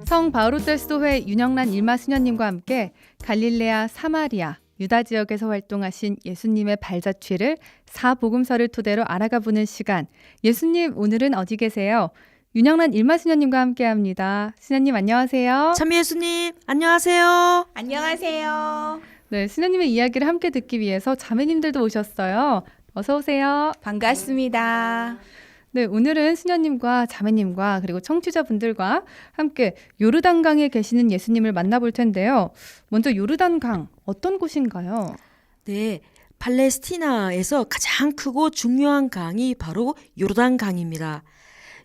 성 바오로떼스도회 윤영란 일마 수녀님과 함께 갈릴레아, 사마리아, 유다 지역에서 활동하신 예수님의 발자취를 사복음서를 토대로 알아가 보는 시간. 예수님, 오늘은 어디 계세요? 윤영란 일마 수녀님과 함께합니다. 수녀님 안녕하세요. 참 예수님 안녕하세요. 안녕하세요. 네, 수녀님의 이야기를 함께 듣기 위해서 자매님들도 오셨어요. 어서 오세요. 반갑습니다. 네, 오늘은 수녀님과 자매님과 그리고 청취자분들과 함께 요르단강에 계시는 예수님을 만나볼 텐데요. 먼저 요르단강 어떤 곳인가요? 네, 팔레스티나에서 가장 크고 중요한 강이 바로 요르단강입니다.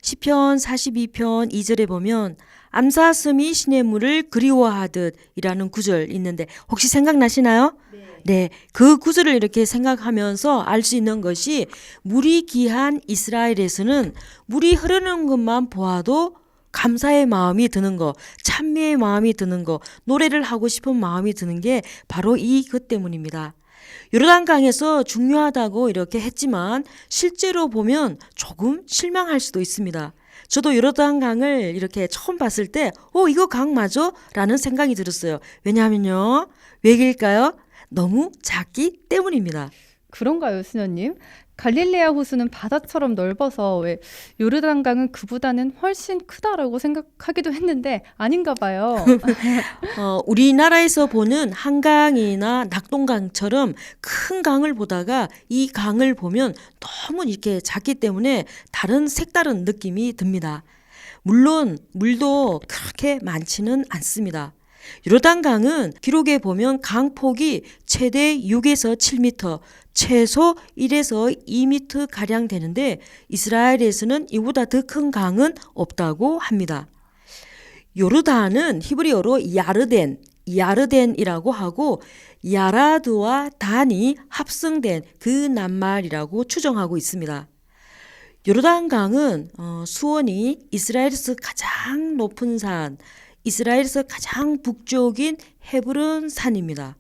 시편 42편 2절에 보면 암사슴이 시냇물을 그리워하듯 이라는 구절 있는데 혹시 생각나시나요? 네, 그 구절을 이렇게 생각하면서 알 수 있는 것이 물이 귀한 이스라엘에서는 물이 흐르는 것만 보아도 감사의 마음이 드는 거, 찬미의 마음이 드는 거, 노래를 하고 싶은 마음이 드는 게 바로 이것 때문입니다. 요르단강에서 중요하다고 이렇게 했지만 실제로 보면 조금 실망할 수도 있습니다. 저도 요르단강을 이렇게 처음 봤을 때 이거 강 맞아? 라는 생각이 들었어요. 왜냐하면요. 왜일까요? 너무 작기 때문입니다. 그런가요, 수녀님? 갈릴레아 호수는 바다처럼 넓어서 왜 요르단강은 그보다는 훨씬 크다라고 생각하기도 했는데 아닌가 봐요. 우리나라에서 보는 한강이나 낙동강처럼 큰 강을 보다가 이 강을 보면 너무 이렇게 작기 때문에 다른 색다른 느낌이 듭니다. 물론 물도 그렇게 많지는 않습니다. 요르단강은 기록에 보면 강폭이 최대 6에서 7m, 최소 1에서 2m 가량 되는데 이스라엘에서는 이보다 더 큰 강은 없다고 합니다. 요르단은 히브리어로 야르덴이라고 하고 야라드와 단이 합성된 그 낱말이라고 추정하고 있습니다. 요르단강은 수원이 이스라엘에서 가장 높은 산, 이스라엘에서 가장 북쪽인 헤브론 산입니다.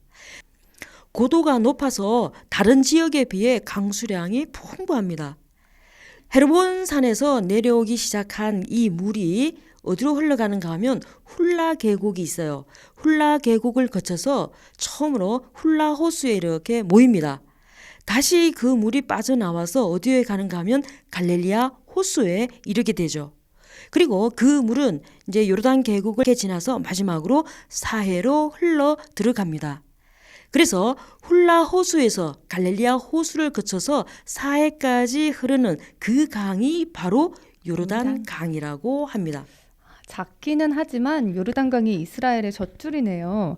고도가 높아서 다른 지역에 비해 강수량이 풍부합니다. 헤르본 산에서 내려오기 시작한 이 물이 어디로 흘러가는가 하면 훌라 계곡이 있어요. 훌라 계곡을 거쳐서 처음으로 훌라 호수에 이렇게 모입니다. 다시 그 물이 빠져나와서 어디에 가는가 하면 갈릴리아 호수에 이르게 되죠. 그리고 그 물은 이제 요르단 계곡을 지나서 마지막으로 사해로 흘러 들어갑니다. 그래서 훌라 호수에서 갈릴리아 호수를 거쳐서 사해까지 흐르는 그 강이 바로 요르단 강이라고 합니다. 작기는 하지만 요르단강이 이스라엘의 젖줄이네요.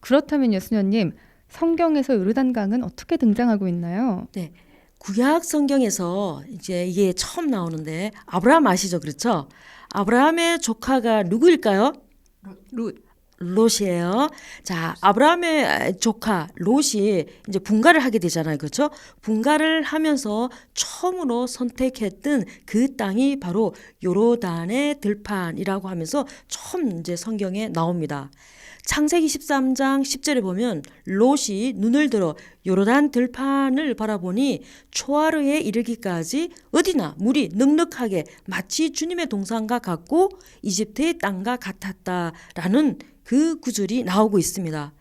그렇다면 예수님, 성경에서 요르단강은 어떻게 등장하고 있나요? 네. 구약 성경에서 이제 이게 처음 나오는데 아브라함 아시죠? 그렇죠? 아브라함의 조카가 누구일까요? 롯이에요. 자, 아브라함의 조카 롯이 이제 분가를 하게 되잖아요. 그렇죠? 분가를 하면서 처음으로 선택했던 그 땅이 바로 요르단의 들판이라고 하면서 처음 이제 성경에 나옵니다. 창세기 13장 10절에 보면 롯이 눈을 들어 요르단 들판을 바라보니 초아르에 이르기까지 어디나 물이 넉넉하게 마치 주님의 동산과 같고 이집트의 땅과 같았다라는 그 구절이 나오고 있습니다.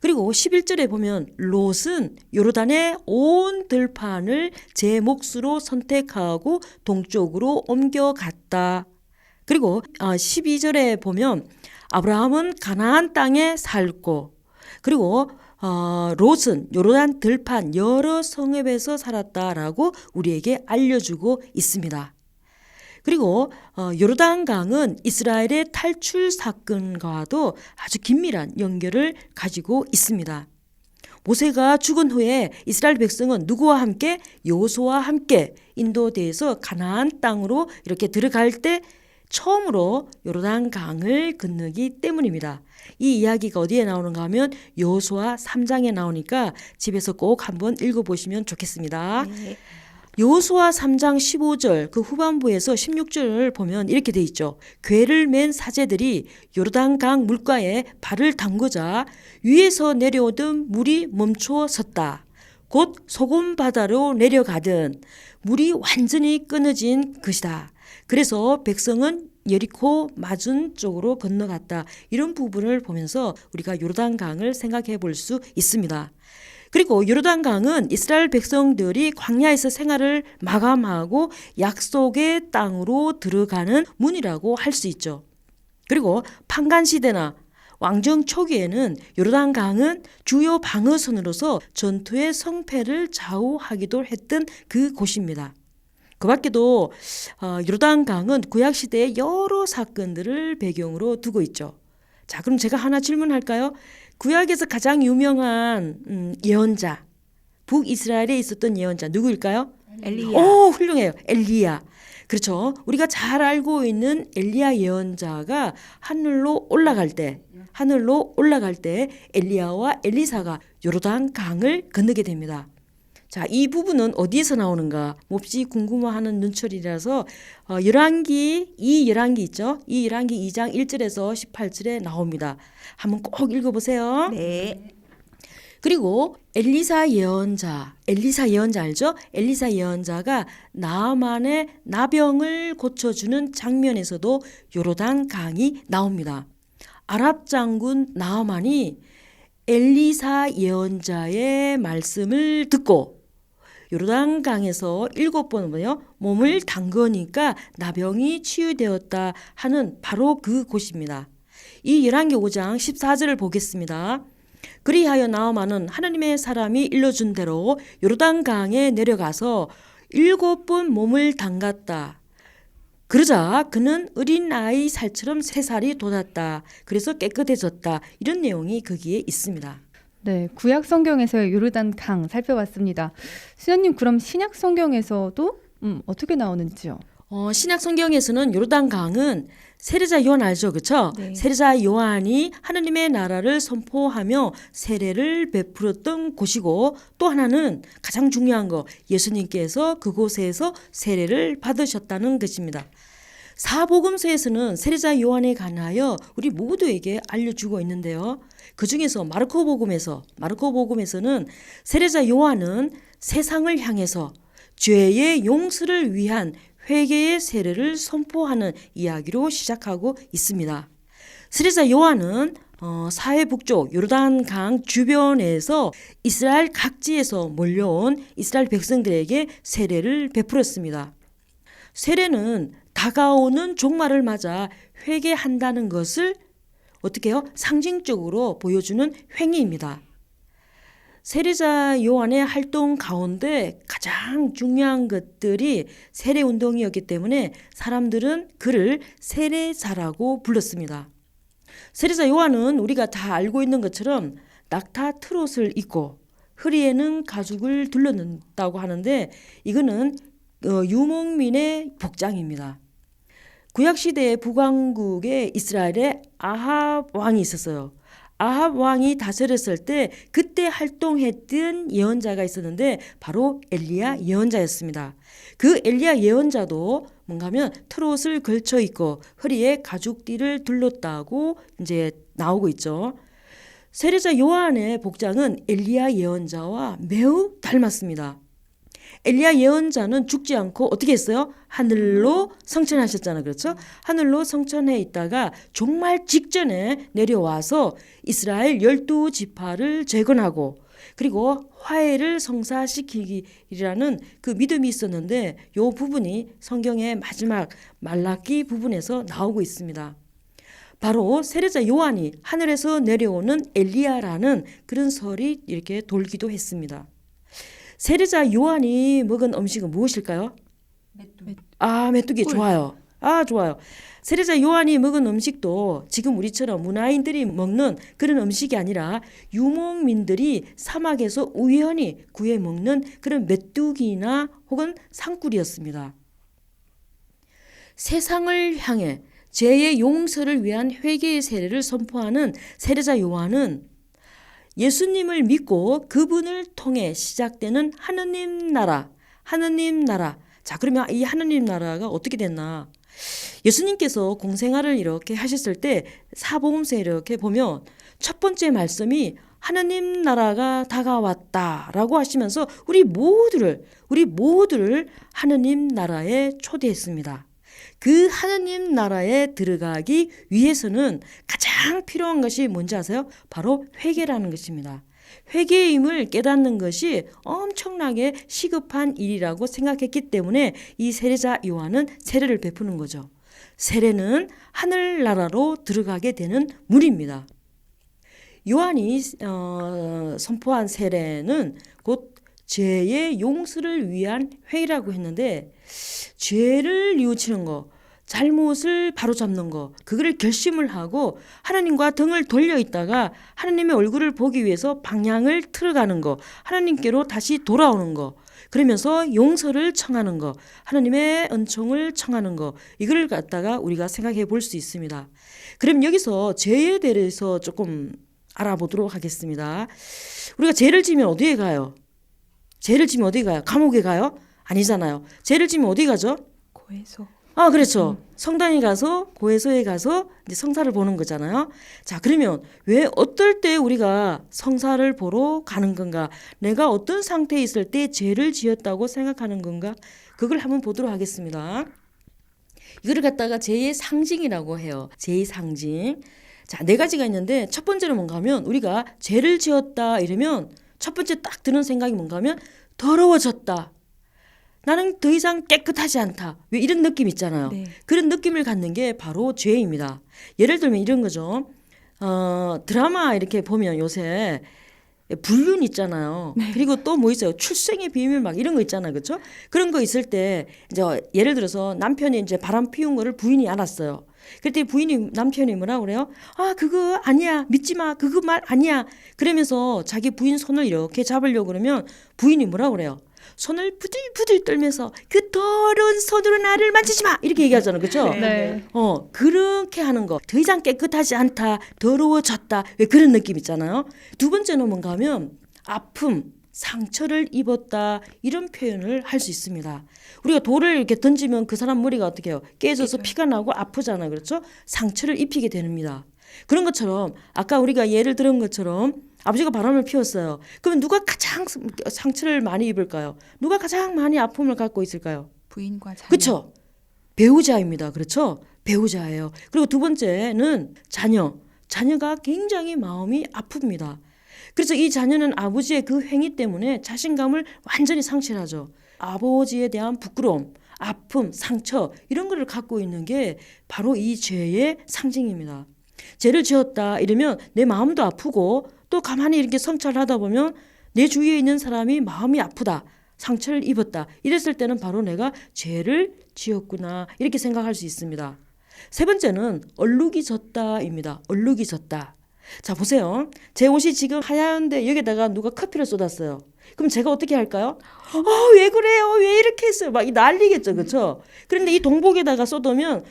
그리고 11절에 보면 롯은 요르단의 온 들판을 제 몫으로 선택하고 동쪽으로 옮겨갔다. 그리고 12절에 보면 아브라함은 가나안 땅에 살고 그리고 롯은 요르단 들판 여러 성읍에서 살았다라고 우리에게 알려주고 있습니다. 그리고 요르단강은 이스라엘의 탈출 사건과도 아주 긴밀한 연결을 가지고 있습니다. 모세가 죽은 후에 이스라엘 백성은 누구와 함께? 여호수아와 함께 인도돼서 가나안 땅으로 이렇게 들어갈 때 처음으로 요르단강을 건너기 때문입니다. 이 이야기가 어디에 나오는가 하면 여호수아 3장에 나오니까 집에서 꼭 한번 읽어보시면 좋겠습니다. 네. 여호수아 3장 15절 그 후반부에서 16절을 보면 이렇게 돼 있죠. 궤를 맨 사제들이 요르단강 물가에 발을 담그자 위에서 내려오던 물이 멈추어 섰다. 곧 소금 바다로 내려가든 물이 완전히 끊어진 것이다. 그래서 백성은 여리코 맞은 쪽으로 건너갔다. 이런 부분을 보면서 우리가 요르단강을 생각해 볼 수 있습니다. 그리고 요르단강은 이스라엘 백성들이 광야에서 생활을 마감하고 약속의 땅으로 들어가는 문이라고 할 수 있죠. 그리고 판간시대나 왕정 초기에는 요르단강은 주요 방어선으로서 전투의 성패를 좌우하기도 했던 그 곳입니다. 그 밖에도 요르단강은 구약시대의 여러 사건들을 배경으로 두고 있죠. 자, 그럼 제가 하나 질문할까요? 구약에서 가장 유명한 예언자, 북이스라엘에 있었던 예언자 누구일까요? 엘리야. 오, 훌륭해요. 엘리야. 그렇죠. 우리가 잘 알고 있는 엘리야 예언자가 하늘로 올라갈 때 엘리야와 엘리사가 요르단 강을 건너게 됩니다. 자, 이 부분은 어디에서 나오는가 몹시 궁금해하는 눈초리라서 열왕기 있죠? 이 열왕기 2장 1절에서 18절에 나옵니다. 한번 꼭 읽어보세요. 네. 그리고 엘리사 예언자 알죠? 엘리사 예언자가 나아만의 나병을 고쳐주는 장면에서도 요르단 강이 나옵니다. 아랍 장군 나아만이 엘리사 예언자의 말씀을 듣고 요르단 강에서 7번 몸을 담그니까 나병이 치유되었다 하는 바로 그 곳입니다. 이 열왕기 5장 14절을 보겠습니다. 그리하여 나아만은 하나님의 사람이 일러준 대로 요르단 강에 내려가서 7번 몸을 담갔다. 그러자 그는 어린아이 살처럼 3살이 돋았다. 그래서 깨끗해졌다. 이런 내용이 거기에 있습니다. 네, 구약 성경에서의 요르단 강 살펴봤습니다. 수녀님, 그럼 신약 성경에서도 어떻게 나오는지요? 신약 성경에서는 요르단 강은 세례자 요한 알죠, 그렇죠? 네. 세례자 요한이 하나님의 나라를 선포하며 세례를 베풀었던 곳이고, 또 하나는 가장 중요한 거, 예수님께서 그곳에서 세례를 받으셨다는 것입니다. 사복음서에서는 세례자 요한에 관하여 우리 모두에게 알려주고 있는데요. 그 중에서 마르코복음에서는 세례자 요한은 세상을 향해서 죄의 용서를 위한 회개의 세례를 선포하는 이야기로 시작하고 있습니다. 세례자 요한은 사해 북쪽 요르단강 주변에서 이스라엘 각지에서 몰려온 이스라엘 백성들에게 세례를 베풀었습니다. 세례는 다가오는 종말을 맞아 회개한다는 것을 어떻게 해요? 상징적으로 보여주는 행위입니다. 세례자 요한의 활동 가운데 가장 중요한 것들이 세례운동이었기 때문에 사람들은 그를 세례자라고 불렀습니다. 세례자 요한은 우리가 다 알고 있는 것처럼 낙타 트롯을 입고 허리에는 가죽을 둘렀다고 하는데 이거는 유목민의 복장입니다. 구약시대의 북왕국에 이스라엘에 아합 왕이 있었어요. 아합 왕이 다스렸을 때 그때 활동했던 예언자가 있었는데 바로 엘리야 예언자였습니다. 그 엘리야 예언자도 뭔가 하면 트롯을 걸쳐 입고 허리에 가죽띠를 둘렀다고 이제 나오고 있죠. 세례자 요한의 복장은 엘리야 예언자와 매우 닮았습니다. 엘리야 예언자는 죽지 않고 어떻게 했어요? 하늘로 성천하셨잖아요. 그렇죠? 하늘로 성천해 있다가 종말 직전에 내려와서 이스라엘 12지파를 재건하고 그리고 화해를 성사시키기라는 그 믿음이 있었는데 이 부분이 성경의 마지막 말라기 부분에서 나오고 있습니다. 바로 세례자 요한이 하늘에서 내려오는 엘리야라는 그런 설이 이렇게 돌기도 했습니다. 세례자 요한이 먹은 음식은 무엇일까요? 메뚜기 좋아요. 좋아요. 세례자 요한이 먹은 음식도 지금 우리처럼 문화인들이 먹는 그런 음식이 아니라 유목민들이 사막에서 우연히 구해 먹는 그런 메뚜기나 혹은 상꿀이었습니다. 세상을 향해 죄의 용서를 위한 회개의 세례를 선포하는 세례자 요한은 예수님을 믿고 그분을 통해 시작되는 하느님 나라. 자, 그러면 이 하느님 나라가 어떻게 됐나? 예수님께서 공생활을 이렇게 하셨을 때 사복음서에 이렇게 보면 첫 번째 말씀이 하느님 나라가 다가왔다라고 하시면서 우리 모두를 하느님 나라에 초대했습니다. 그 하느님 나라에 들어가기 위해서는 가장 필요한 것이 뭔지 아세요? 바로 회개라는 것입니다. 회개임을 깨닫는 것이 엄청나게 시급한 일이라고 생각했기 때문에 이 세례자 요한은 세례를 베푸는 거죠. 세례는 하늘나라로 들어가게 되는 문입니다. 요한이 선포한 세례는 곧 죄의 용서를 위한 회의라고 했는데, 죄를 뉘우치는 거, 잘못을 바로잡는 거, 그거를 결심을 하고 하나님과 등을 돌려 있다가 하나님의 얼굴을 보기 위해서 방향을 틀어가는 거, 하나님께로 다시 돌아오는 거, 그러면서 용서를 청하는 거, 하나님의 은총을 청하는 거, 이걸 갖다가 우리가 생각해 볼 수 있습니다. 그럼 여기서 죄에 대해서 조금 알아보도록 하겠습니다. 우리가 죄를 지면 어디에 가요? 죄를 지면 어디 가요? 감옥에 가요? 아니잖아요. 죄를 지면 어디 가죠? 고해소. 그렇죠. 성당에 가서 고해소에 가서 이제 성사를 보는 거잖아요. 자, 그러면 왜 어떨 때 우리가 성사를 보러 가는 건가? 내가 어떤 상태에 있을 때 죄를 지었다고 생각하는 건가? 그걸 한번 보도록 하겠습니다. 이거를 갖다가 죄의 상징이라고 해요. 죄의 상징. 자, 네 가지가 있는데 첫 번째는 뭔가 하면 우리가 죄를 지었다 이러면 첫 번째 딱 드는 생각이 뭔가 하면 더러워졌다. 나는 더 이상 깨끗하지 않다. 왜 이런 느낌 있잖아요. 네. 그런 느낌을 갖는 게 바로 죄입니다. 예를 들면 이런 거죠. 드라마 이렇게 보면 요새 불륜 있잖아요. 그리고 또 뭐 있어요? 출생의 비밀 막 이런 거 있잖아요. 그렇죠? 그런 거 있을 때 이제 예를 들어서 남편이 이제 바람 피운 거를 부인이 알았어요. 그때 남편이 뭐라 그래요? 그거 아니야. 믿지 마. 그거 말 아니야. 그러면서 자기 부인 손을 이렇게 잡으려고 그러면 부인이 뭐라 그래요? 손을 부들부들 떨면서 그 더러운 손으로 나를 만지지 마. 이렇게 얘기하잖아요. 그렇죠? 네. 그렇게 하는 거. 더 이상 깨끗하지 않다. 더러워졌다. 왜 그런 느낌 있잖아요. 두 번째는 뭔가 하면 아픔, 상처를 입었다. 이런 표현을 할 수 있습니다. 우리가 돌을 이렇게 던지면 그 사람 머리가 어떻게 해요? 깨져서 피가 나고 아프잖아요. 그렇죠? 상처를 입히게 됩니다. 그런 것처럼 아까 우리가 예를 들은 것처럼 아버지가 바람을 피웠어요. 그러면 누가 가장 상처를 많이 입을까요? 누가 가장 많이 아픔을 갖고 있을까요? 부인과 자녀. 그렇죠. 배우자입니다. 그렇죠. 배우자예요. 그리고 두 번째는 자녀. 자녀가 굉장히 마음이 아픕니다. 그래서 이 자녀는 아버지의 그 행위 때문에 자신감을 완전히 상실하죠. 아버지에 대한 부끄러움, 아픔, 상처 이런 거를 갖고 있는 게 바로 이 죄의 상징입니다. 죄를 지었다 이러면 내 마음도 아프고 또 가만히 이렇게 성찰하다 보면 내 주위에 있는 사람이 마음이 아프다. 상처를 입었다. 이랬을 때는 바로 내가 죄를 지었구나. 이렇게 생각할 수 있습니다. 세 번째는 얼룩이 졌다입니다. 얼룩이 졌다. 자, 보세요. 제 옷이 지금 하얀데 여기다가 누가 커피를 쏟았어요. 그럼 제가 어떻게 할까요? 왜 그래요? 왜 이렇게 했어요? 막 난리겠죠. 그렇죠? 그런데 이 동복에다가 쏟으면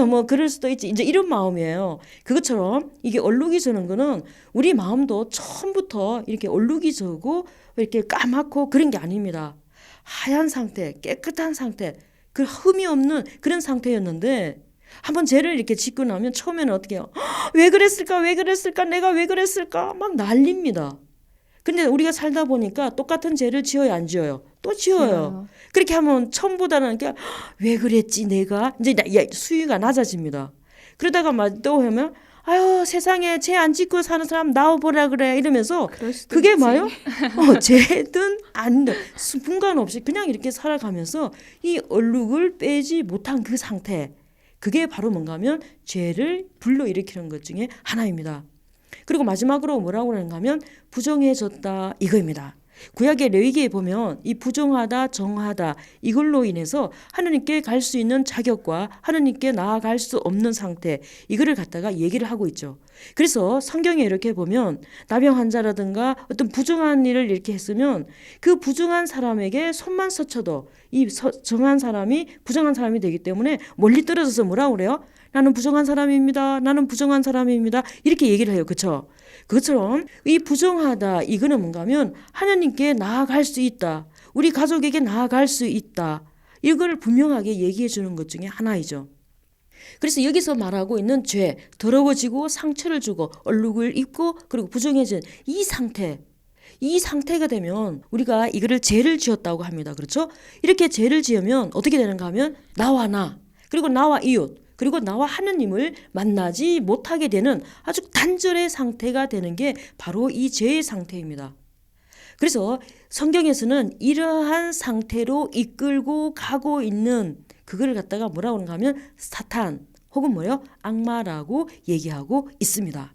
뭐 그럴 수도 있지. 이제 이런 마음이에요. 그것처럼 이게 얼룩이 져는 거는 우리 마음도 처음부터 이렇게 얼룩이 져고 이렇게 까맣고 그런 게 아닙니다. 하얀 상태, 깨끗한 상태, 그 흠이 없는 그런 상태였는데 한번 죄를 이렇게 짓고 나면 처음에는 어떻게 해요? 왜 그랬을까? 왜 그랬을까? 내가 왜 그랬을까? 막 난립니다. 근데 우리가 살다 보니까 똑같은 죄를 지어요, 안 지어요? 또 지어요. 그렇게 하면 처음보다는 왜 그랬지 내가? 이제 수위가 낮아집니다. 그러다가 막 또 하면 세상에 죄 안 짓고 사는 사람 나와보라 그래 이러면서 그게 뭐요? 죄든 아니든 분간 없이 그냥 이렇게 살아가면서 이 얼룩을 빼지 못한 그 상태, 그게 바로 뭔가 하면 죄를 불러일으키는 것 중에 하나입니다. 그리고 마지막으로 뭐라고 하는가 하면 부정해졌다 이거입니다. 구약의 레위기에 보면 이 부정하다 정하다 이걸로 인해서 하나님께 갈 수 있는 자격과 하나님께 나아갈 수 없는 상태, 이거를 갖다가 얘기를 하고 있죠. 그래서 성경에 이렇게 보면 나병 환자라든가 어떤 부정한 일을 이렇게 했으면 그 부정한 사람에게 손만 스쳐도 이 정한 사람이 부정한 사람이 되기 때문에 멀리 떨어져서 뭐라고 그래요? 나는 부정한 사람입니다. 나는 부정한 사람입니다. 이렇게 얘기를 해요. 그렇죠? 그것처럼 이 부정하다 이거는 뭔가 하면 하나님께 나아갈 수 있다. 우리 가족에게 나아갈 수 있다. 이걸 분명하게 얘기해 주는 것 중에 하나이죠. 그래서 여기서 말하고 있는 죄, 더러워지고 상처를 주고 얼룩을 입고 그리고 부정해진 이 상태가 되면 우리가 이거를 죄를 지었다고 합니다. 그렇죠? 이렇게 죄를 지으면 어떻게 되는가 하면 나와 나 그리고 나와 이웃, 그리고 나와 하느님을 만나지 못하게 되는 아주 단절의 상태가 되는 게 바로 이 죄의 상태입니다. 그래서 성경에서는 이러한 상태로 이끌고 가고 있는 그걸 갖다가 뭐라고 하는가 하면 사탄 혹은 뭐요? 악마라고 얘기하고 있습니다.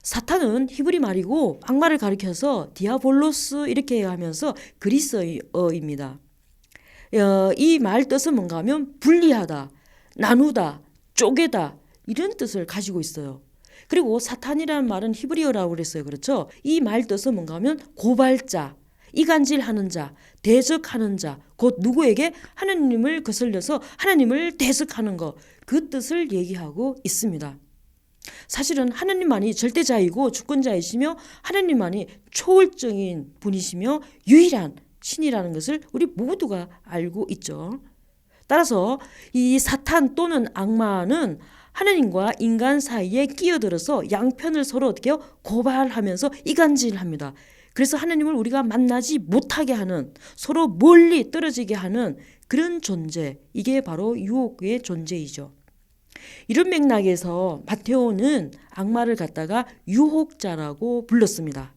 사탄은 히브리 말이고 악마를 가리켜서 디아볼로스 이렇게 하면서 그리스어입니다. 이 말 뜻은 뭔가 하면 분리하다, 나누다, 쪼개다 이런 뜻을 가지고 있어요. 그리고 사탄이라는 말은 히브리어라고 그랬어요. 그렇죠? 이 말 뜻은 뭔가 하면 고발자, 이간질하는 자, 대적하는 자, 곧 누구에게 하나님을 거슬려서 하나님을 대적하는 것, 그 뜻을 얘기하고 있습니다. 사실은 하나님만이 절대자이고 주권자이시며 하나님만이 초월적인 분이시며 유일한 신이라는 것을 우리 모두가 알고 있죠. 따라서 이 사탄 또는 악마는 하나님과 인간 사이에 끼어들어서 양편을 서로 어떻게 해요? 고발하면서 이간질합니다. 그래서 하나님을 우리가 만나지 못하게 하는, 서로 멀리 떨어지게 하는 그런 존재, 이게 바로 유혹의 존재이죠. 이런 맥락에서 마테오는 악마를 갖다가 유혹자라고 불렀습니다.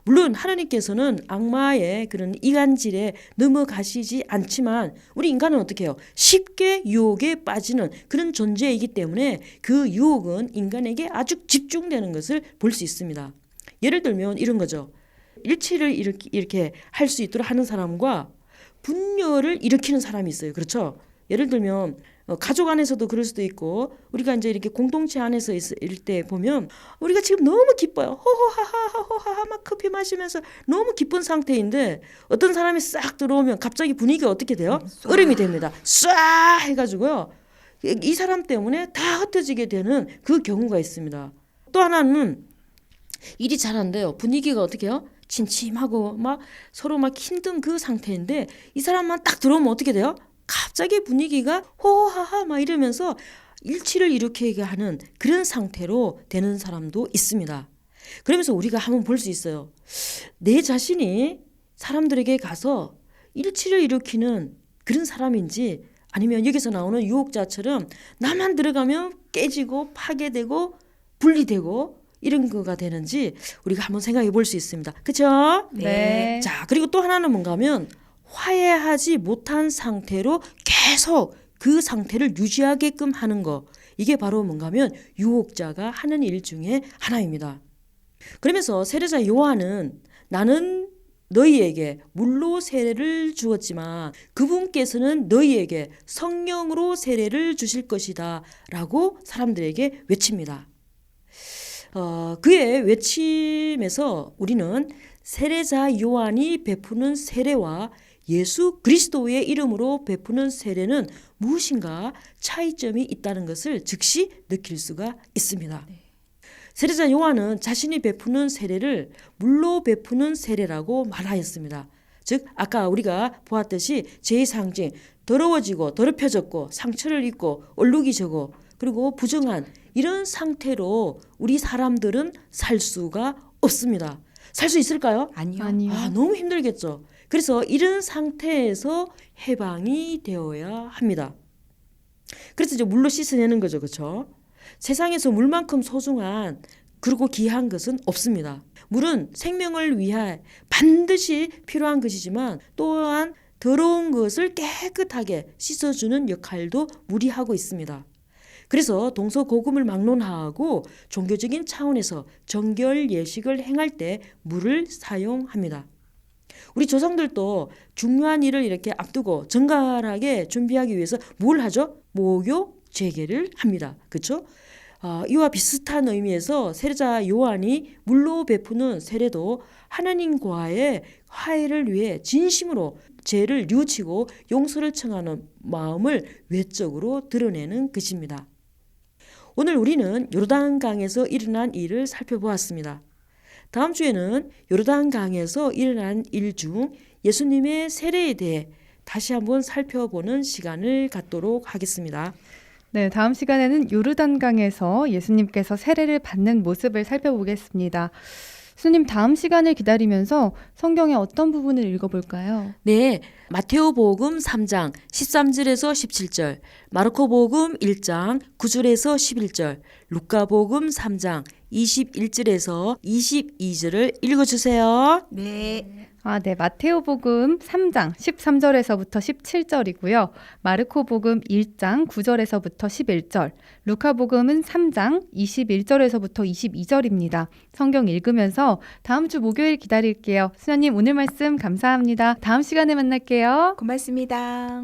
물론 하나님께서는 악마의 그런 이간질에 넘어가시지 않지만 우리 인간은 어떻게 해요? 쉽게 유혹에 빠지는 그런 존재이기 때문에 그 유혹은 인간에게 아주 집중되는 것을 볼 수 있습니다. 예를 들면 이런 거죠. 일치를 이렇게 할 수 있도록 하는 사람과 분열을 일으키는 사람이 있어요. 그렇죠? 예를 들면 가족 안에서도 그럴 수도 있고 우리가 이제 이렇게 공동체 안에서 있을 때 보면 우리가 지금 너무 기뻐요. 호호하하호하하 막 커피 마시면서 너무 기쁜 상태인데 어떤 사람이 싹 들어오면 갑자기 분위기가 어떻게 돼요? 얼음이 됩니다. 쏴 해가지고요. 이 사람 때문에 다 흩어지게 되는 그 경우가 있습니다. 또 하나는 일이 잘 안 돼요. 분위기가 어떻게 해요? 침침하고 막 서로 막 힘든 그 상태인데 이 사람만 딱 들어오면 어떻게 돼요? 갑자기 분위기가 호호하하 막 이러면서 일치를 일으키게 하는 그런 상태로 되는 사람도 있습니다. 그러면서 우리가 한번 볼 수 있어요. 내 자신이 사람들에게 가서 일치를 일으키는 그런 사람인지 아니면 여기서 나오는 유혹자처럼 나만 들어가면 깨지고 파괴되고 분리되고 이런 거가 되는지 우리가 한번 생각해 볼 수 있습니다. 그렇죠? 네. 자, 그리고 또 하나는 뭔가 하면 화해하지 못한 상태로 계속 그 상태를 유지하게끔 하는 거. 이게 바로 뭔가 하면 유혹자가 하는 일 중에 하나입니다. 그러면서 세례자 요한은 나는 너희에게 물로 세례를 주었지만 그분께서는 너희에게 성령으로 세례를 주실 것이다 라고 사람들에게 외칩니다. 그의 외침에서 우리는 세례자 요한이 베푸는 세례와 예수 그리스도의 이름으로 베푸는 세례는 무엇인가 차이점이 있다는 것을 즉시 느낄 수가 있습니다. 세례자 요한은 자신이 베푸는 세례를 물로 베푸는 세례라고 말하였습니다. 즉 아까 우리가 보았듯이 죄의 상징, 더러워지고 더럽혀졌고 상처를 입고 얼룩이 져고 그리고 부정한 이런 상태로 우리 사람들은 살 수가 없습니다. 살 수 있을까요? 아니요. 아니요. 너무 힘들겠죠. 그래서 이런 상태에서 해방이 되어야 합니다. 그래서 이제 물로 씻어내는 거죠. 그렇죠? 세상에서 물만큼 소중한 그리고 귀한 것은 없습니다. 물은 생명을 위해 반드시 필요한 것이지만 또한 더러운 것을 깨끗하게 씻어주는 역할도 물이 하고 있습니다. 그래서 동서고금을 막론하고 종교적인 차원에서 정결 예식을 행할 때 물을 사용합니다. 우리 조상들도 중요한 일을 이렇게 앞두고 정갈하게 준비하기 위해서 뭘 하죠? 목욕 재개를 합니다. 그렇죠? 이와 비슷한 의미에서 세례자 요한이 물로 베푸는 세례도 하나님과의 화해를 위해 진심으로 죄를 뉘우치고 용서를 청하는 마음을 외적으로 드러내는 것입니다. 오늘 우리는 요르단강에서 일어난 일을 살펴보았습니다. 다음 주에는 요르단강에서 일어난 일 중 예수님의 세례에 대해 다시 한번 살펴보는 시간을 갖도록 하겠습니다. 네, 다음 시간에는 요르단강에서 예수님께서 세례를 받는 모습을 살펴보겠습니다. 수님 다음 시간을 기다리면서 성경의 어떤 부분을 읽어볼까요? 네, 마테오복음 3장 13절에서 17절, 마르코복음 1장 9절에서 11절, 루카복음 3장 21절에서 22절을 읽어주세요. 네. 네. 마테오복음 3장 13절에서부터 17절이고요. 마르코복음 1장 9절에서부터 11절, 루카복음은 3장 21절에서부터 22절입니다. 성경 읽으면서 다음 주 목요일 기다릴게요. 수녀님 오늘 말씀 감사합니다. 다음 시간에 만날게요. 고맙습니다.